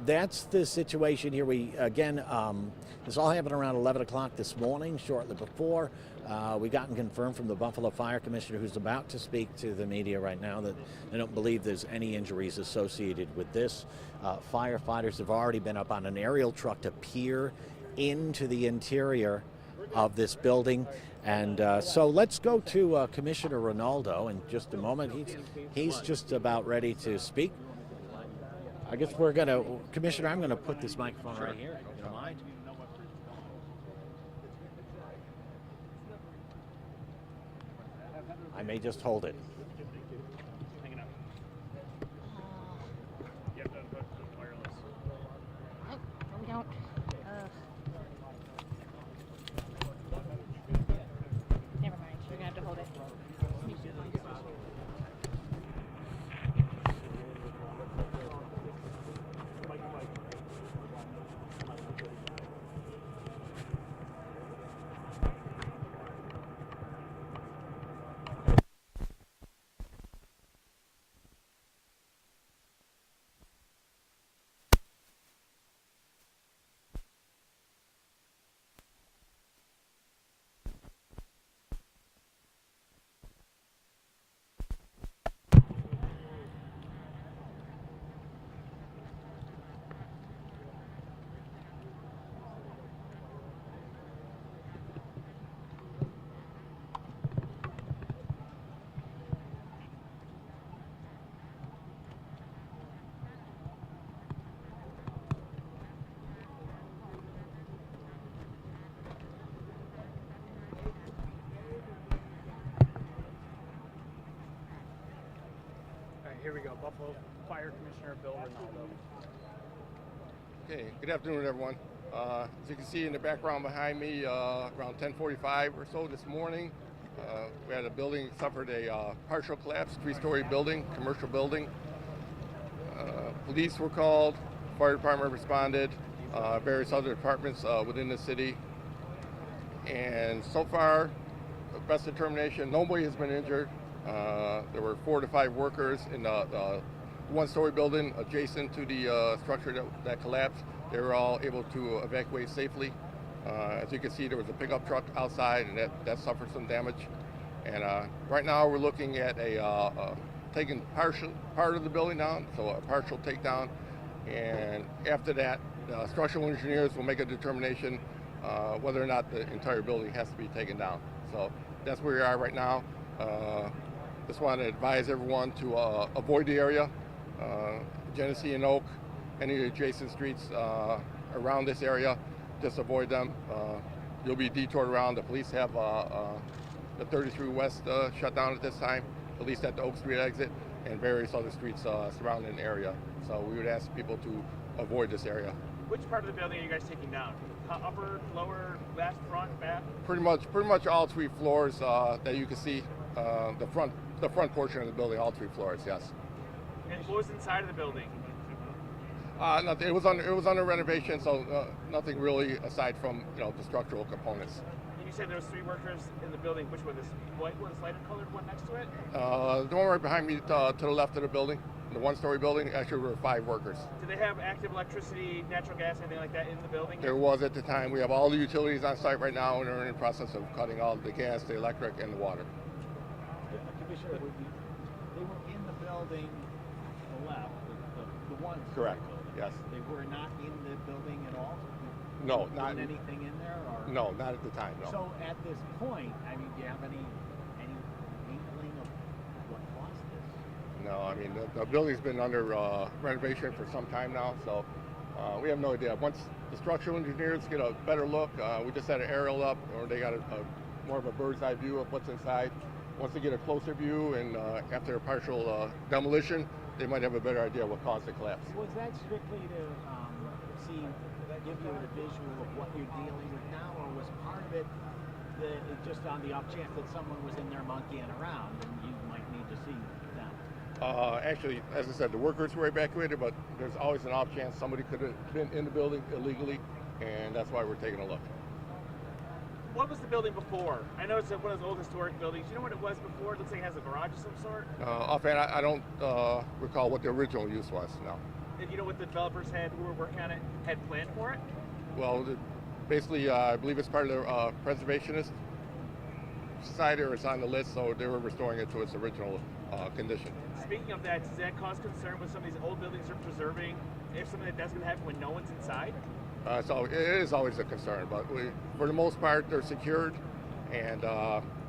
that's the situation here. This all happened around 11 o'clock this morning, shortly before. We gotten confirmed from the Buffalo Fire Commissioner, who's about to speak to the media right now, that they don't believe there's any injuries associated with this. Firefighters have already been up on an aerial truck to peer into the interior of this building. And so let's go to Commissioner Ronaldo in just a moment. He's just about ready to speak. I guess Commissioner, I'm going to put this microphone right here, if you don't mind. I may just hold it. We don't. Never mind. You're gonna have to hold it. Here we go, Buffalo Fire Commissioner Bill Ronaldo. Okay, good afternoon, everyone. As you can see in the background behind me, around 10:45 or so this morning, we had a building suffered a partial collapse, 3-story building, commercial building. Police were called, fire department responded, various other departments within the city. And so far, best determination, nobody has been injured. There were 4 to 5 workers in the 1-story building adjacent to the structure that collapsed. They were all able to evacuate safely. As you can see, there was a pickup truck outside, and that suffered some damage. And right now, we're looking at taking part of the building down, so a partial takedown. And after that, structural engineers will make a determination whether or not the entire building has to be taken down. So that's where we are right now. Just want to advise everyone to avoid the area, Genesee and Oak, any adjacent streets around this area, just avoid them. You'll be detoured around. The police have the 33 West shut down at this time, at least at the Oak Street exit, and various other streets surrounding the area. So we would ask people to avoid this area. Which part of the building are you guys taking down? Upper, lower, left, front, back? Pretty much all 3 floors that you can see. The front portion of the building, all 3 floors, yes. And what was inside of the building? Nothing. It was under renovation, so nothing really aside from the structural components. And you said there was 3 workers in the building. Which one? This white one, this lighter colored one next to it? The one right behind me, to the left of the building, the 1-story building. Actually, there were 5 workers. Do they have active electricity, natural gas, anything like that in the building? There was at the time. We have all the utilities on site right now, and we're in the process of cutting all the gas, the electric, and the water. Commissioner, they were in the building to the left, the one. Correct. Building. Yes. They were not in the building at all. No, not anything in there, or no, not at the time. No. So at this point, I mean, do you have any inkling of what caused this? No, I mean the building's been under renovation for some time now, so we have no idea. Once the structural engineers get a better look, we just had an aerial up, or they got more of a bird's eye view of what's inside. Once they get a closer view, and after a partial demolition, they might have a better idea what caused the collapse. Was that strictly to give you a visual of what you're dealing with now, or was part of it just on the off chance that someone was in there monkeying around and you might need to see them? Actually, as I said, the workers were evacuated, but there's always an off chance somebody could have been in the building illegally, and that's why we're taking a look. What was the building before? I know it's one of those old historic buildings. You know what it was before? It looks like it has a garage of some sort. Offhand, I don't recall what the original use was. No. And you know what the developers who were working on it had planned for it? Well, basically, I believe it's part of the Preservationist Society, or it's on the list, so they were restoring it to its original condition. Speaking of that, does that cause concern with some of these old buildings are preserving if something like that's going to happen when no one's inside? So it is always a concern, but for the most part, they're secured, and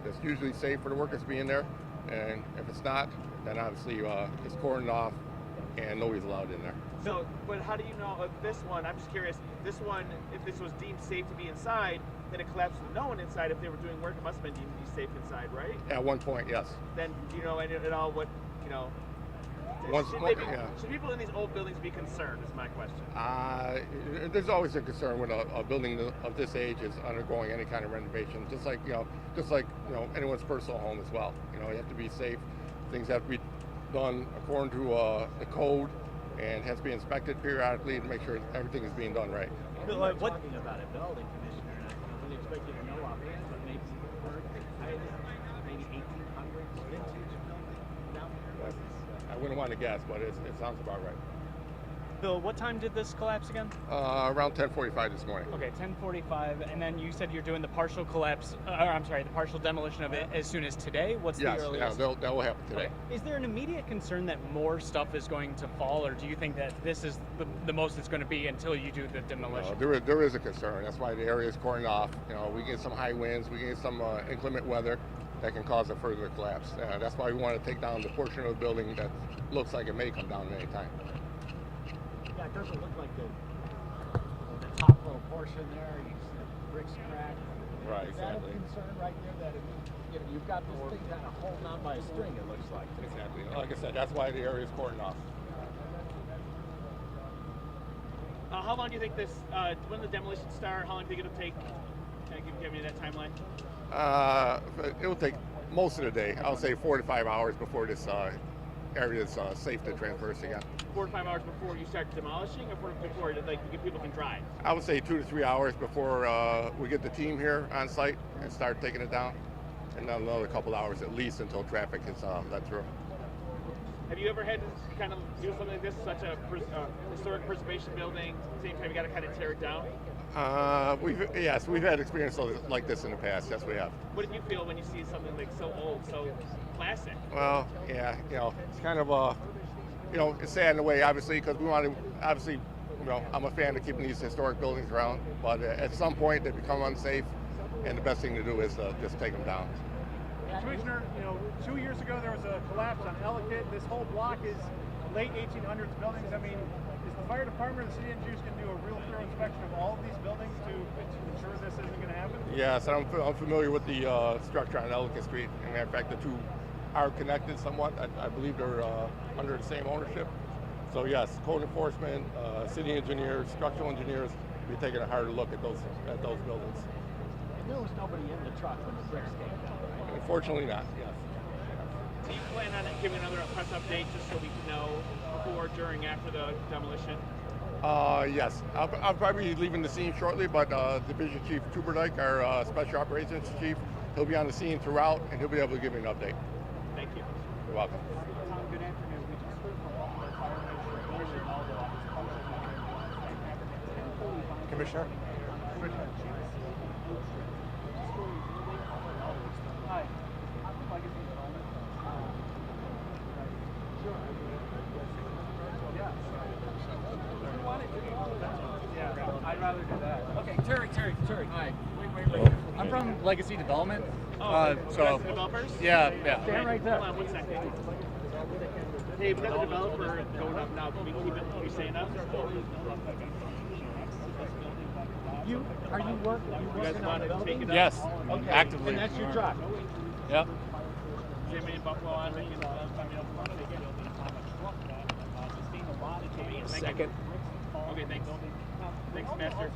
it's usually safe for the workers being there. And if it's not, then obviously it's cordoned off, and nobody's allowed in there. So, but how do you know of this one? I'm just curious. This one, if this was deemed safe to be inside, then it collapsed with no one inside. If they were doing work, it must have been deemed to be safe inside, right? At one point, yes. Then do you know at all what, you know? Should people in these old buildings be concerned? Is my question. There's always a concern when a building of this age is undergoing any kind of renovation, just like anyone's personal home as well. You know, you have to be safe. Things have to be done according to the code, and has to be inspected periodically to make sure everything is being done right. Bill, what talking about a building, Commissioner, and I fully expect you to know offhand, but maybe maybe 1800s vintage building down there. I wouldn't want to guess, but it sounds about right. Bill, what time did this collapse again? Around 10:45 this morning. Okay, 10:45, and then you said you're doing the partial collapse, the partial demolition of it as soon as today? What's the earliest? Yes, that will happen today. Okay. Is there an immediate concern that more stuff is going to fall, or do you think that this is the most it's going to be until you do the demolition? There is a concern. That's why the area is cordoned off. You know, we get some high winds, we get some inclement weather that can cause a further collapse. That's why we want to take down the portion of the building that looks like it may come down at any time. Yeah, it doesn't look like the top little portion there. You see the bricks cracked. Right, Is that exactly. a concern right there that you've got this thing kind of holding on by a string? It looks like. Exactly. Like I said, that's why the area is cordoned off. How long do you think this? When the demolition start? How long do you think it'll take? Can you give me that timeline? It will take most of the day. I would say 4 to 5 hours before this area is safe to traverse again. 4 to 5 hours before you start demolishing, or before people can drive? I would say 2 to 3 hours before we get the team here on site and start taking it down, and then another couple hours at least until traffic is let through. Have you ever had to kind of do something like this, such a historic preservation building, same time you got to kind of tear it down? We've had experience like this in the past. Yes, we have. What did you feel when you see something like so old, so classic? Well, yeah, it's kind of it's sad in a way, obviously, because we want to, obviously, I'm a fan of keeping these historic buildings around, but at some point they become unsafe, and the best thing to do is just take them down. Commissioner, 2 years ago there was a collapse on Ellicott. This whole block is late 1800s buildings. I mean, is the fire department or the city engineers going to do a real thorough inspection of all of these buildings to ensure this isn't going to happen? Yes, I'm familiar with the structure on Ellicott Street. As a matter of fact, the two are connected somewhat. I believe they're under the same ownership. So yes, code enforcement, city engineers, structural engineers will be taking a harder look at those buildings. And there was nobody in the truck when the bricks came down, right? Unfortunately not, yes. Do you plan on giving another press update just so we can know before, during, after the demolition? Yes. I'll probably be leaving the scene shortly, but Division Chief Tuberdyke, our Special Operations Chief, he'll be on the scene throughout, and he'll be able to give me an update. Thank you. You're welcome. Tom, good afternoon. We just heard from one of our firefighters. Commissioner? Hi. I'm Legacy Development. Yeah, I'd rather do that. Okay, Terry. Hi. Wait. I'm from Legacy Development. So developers? Yeah. Stand right there. Hold on 1 second. Hey, we got the developer going up now. Can we keep it? Can we say enough? You working guys on want the to take building? it up? Yes, Okay. actively. And that's your truck? Yep. Jimmy and Buffalo on making Second. Okay, thanks. Thanks, Master.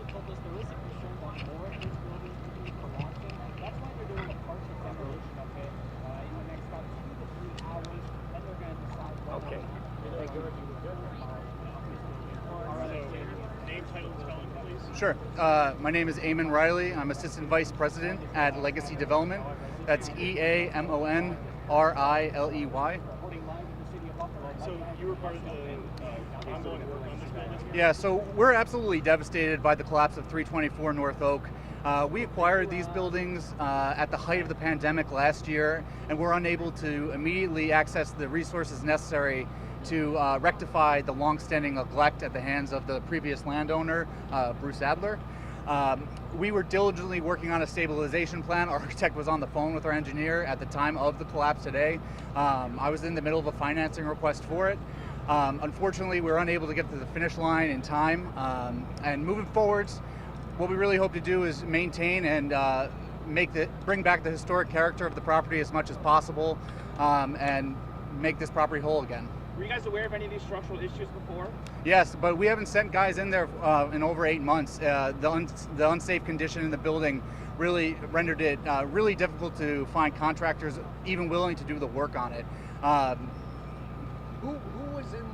Okay. Thank you. Name, title, spelling, please. Sure. My name is Eamon Riley. I'm Assistant Vice President at Legacy Development. That's EAMONRILEY. So you were part of the ongoing work on this building? Yeah, so we're absolutely devastated by the collapse of 324 North Oak. We acquired these buildings at the height of the pandemic last year, and we're unable to immediately access the resources necessary to rectify the long-standing neglect at the hands of the previous landowner, Bruce Adler. We were diligently working on a stabilization plan. Our architect was on the phone with our engineer at the time of the collapse today. I was in the middle of a financing request for it. Unfortunately, we were unable to get to the finish line in time. And moving forwards, what we really hope to do is maintain and bring back the historic character of the property as much as possible, and make this property whole again. Were you guys aware of any of these structural issues before? Yes, but we haven't sent guys in there in over 8 months. The unsafe condition in the building really rendered it really difficult to find contractors even willing to do the work on it. Who was in,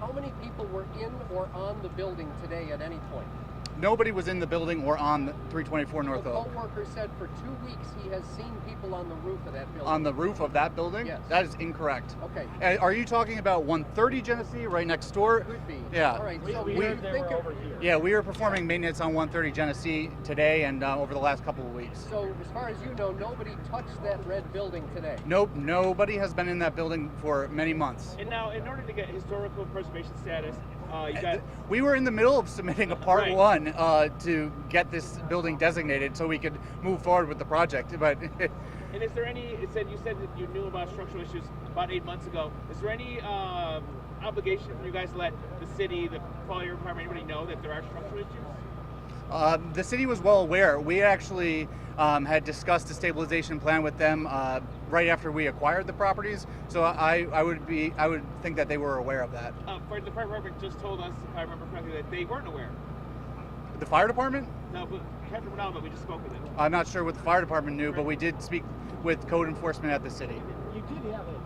how many people were in or on the building today at any point? Nobody was in the building or on 324 North A Oak. co-worker said for 2 weeks he has seen people on the roof of that building. On the roof of that building? Yes. That is incorrect. Okay. Are you talking about 130 Genesee, right next door? Could be. Yeah. All right. So We do you heard they think were it- over here. Yeah, we were performing maintenance on 130 Genesee today and over the last couple of weeks. So as far as you know, nobody touched that red building today. Nope, nobody has been in that building for many months. And now, in order to get historical preservation status, you got We were in the middle of submitting a part Right. 1 to get this building designated so we could move forward with the project. But And is there any? You said that you knew about structural issues about 8 months ago. Is there any obligation for you guys to let the city, the fire department, anybody know that there are structural issues? the city was well aware. We actually had discussed a stabilization plan with them right after we acquired the properties. So I would think that they were aware of that. The fire department just told us, if I remember correctly, that they weren't aware. The fire department? No, but Captain Ronaldo, but we just spoke with him. I'm not sure what the fire department knew, but we did speak with code enforcement at the city. You did have it.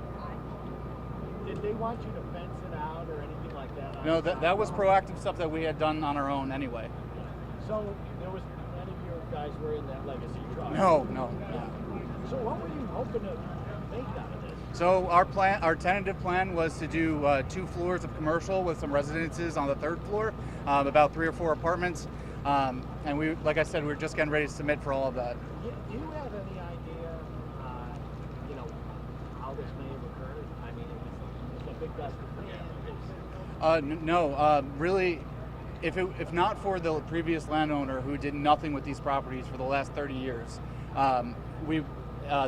Did they want you to fence it out or anything like that? No, that was proactive stuff that we had done on our own anyway. So there was none of your guys were in that legacy truck. No. So what were you hoping to make out of this? So our tentative plan was to do 2 floors of commercial with some residences on the 3rd floor, about 3 or 4 apartments. And we, like I said, we were just getting ready to submit for all of that. Do you have any idea, how this may have occurred? I mean, it was a big gust of wind. No, really, if not for the previous landowner who did nothing with these properties for the last 30 years,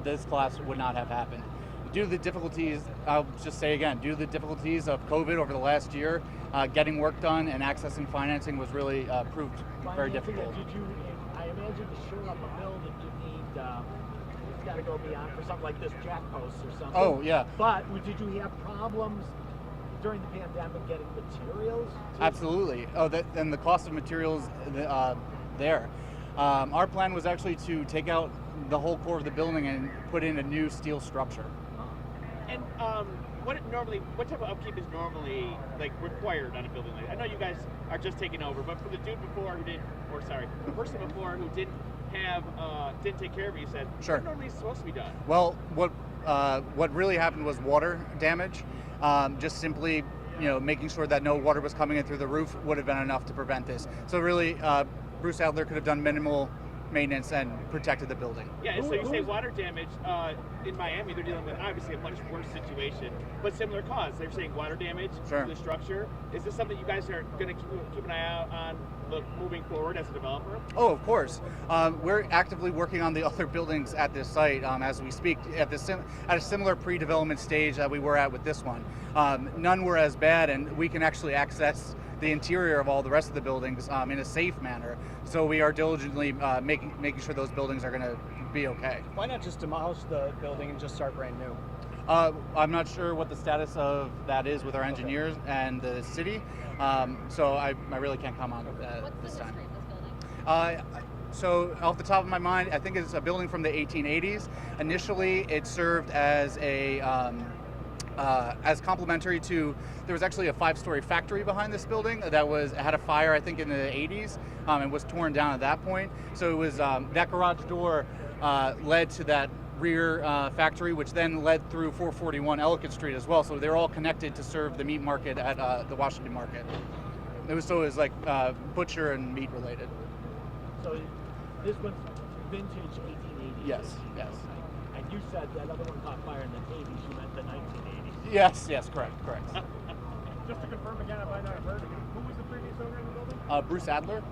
this collapse would not have happened. Due to the difficulties, I'll just say again, due to the difficulties of COVID over the last year, getting work done and accessing financing was really proved very difficult. I imagine to shore up a building, you need, you've got to go beyond for something like this, jack posts or something. Oh, yeah. But did you have problems during the pandemic getting materials? Absolutely. And the cost of materials there. Our plan was actually to take out the whole core of the building and put in a new steel structure. And what type of upkeep is normally required on a building like that? I know you guys are just taking over, but for the dude before the person before who didn't take care of it, you said, Sure. What normally is supposed to be done? Well, what really happened was water damage. Just simply, making sure that no water was coming in through the roof would have been enough to prevent this. So really, Bruce Adler could have done minimal maintenance and protected the building. Yeah, and so you say water damage. In Miami, they're dealing with obviously a much worse situation, but similar cause. They're saying water damage Sure. to the structure. Is this something you guys are going to keep an eye out on moving forward as a developer? Oh, of course. We're actively working on the other buildings at this site as we speak, at a similar pre-development stage that we were at with this one. None were as bad, and we can actually access the interior of all the rest of the buildings in a safe manner. So we are diligently making sure those buildings are going to be okay. Why not just demolish the building and just start brand new? I'm not sure what the status of that is with our engineers and the city, so I really can't comment on that this time. So off the top of my mind, I think it's a building from the 1880s. Initially, it served as as complementary to, there was actually a 5-story factory behind this building that had a fire, I think, in the 80s, and was torn down at that point. So it was that garage door led to that rear factory, which then led through 441 Ellicott Street as well. So they're all connected to serve the meat market at the Washington Market. It was like butcher and meat related. So this one's vintage 1880s. Yes, yes. And you said that other one caught fire in the 80s. You meant the 1980s. Yes, correct. Just to confirm again, if I not heard, who was the previous owner in the building? Bruce Adler,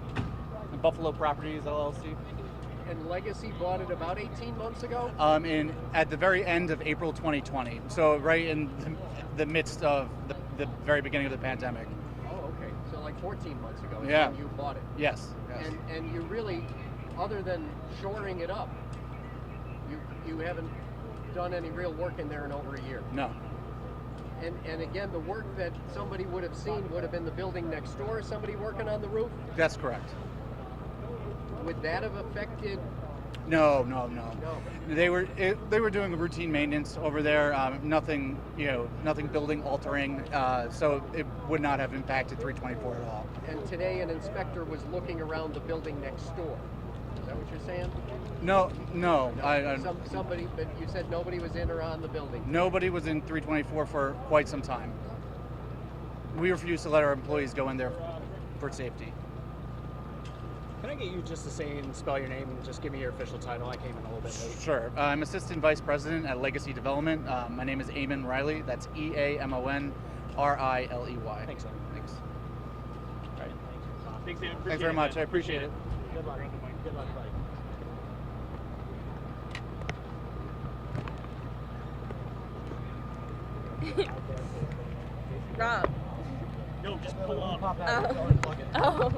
Buffalo Properties LLC. And Legacy bought it about 18 months ago? At the very end of April 2020. So right in the midst of the very beginning of the pandemic. Oh, okay. So like 14 months ago is Yeah. when you bought it. Yes. And you really, other than shoring it up, you haven't done any real work in there in over a year. No. And again, the work that somebody would have seen would have been the building next door, somebody working on the roof? That's correct. Would that have affected? No. No. They were doing routine maintenance over there. Nothing building altering. So it would not have impacted 324 at all. And today an inspector was looking around the building next door. Is that what you're saying? No. Somebody, but you said nobody was in or on the building. Nobody was in 324 for quite some time. We refuse to let our employees go in there for safety. Can I get you just to say and spell your name and just give me your official title? I came in a little bit late. Sure. I'm Assistant Vice President at Legacy Development. My name is Eamon Riley. That's EAMON RILEY. Thanks, sir. Thanks. All right. Thanks, Sam. Thanks very much. I appreciate it. Good luck. Good luck, buddy. Rob. No, just pull up. Oh.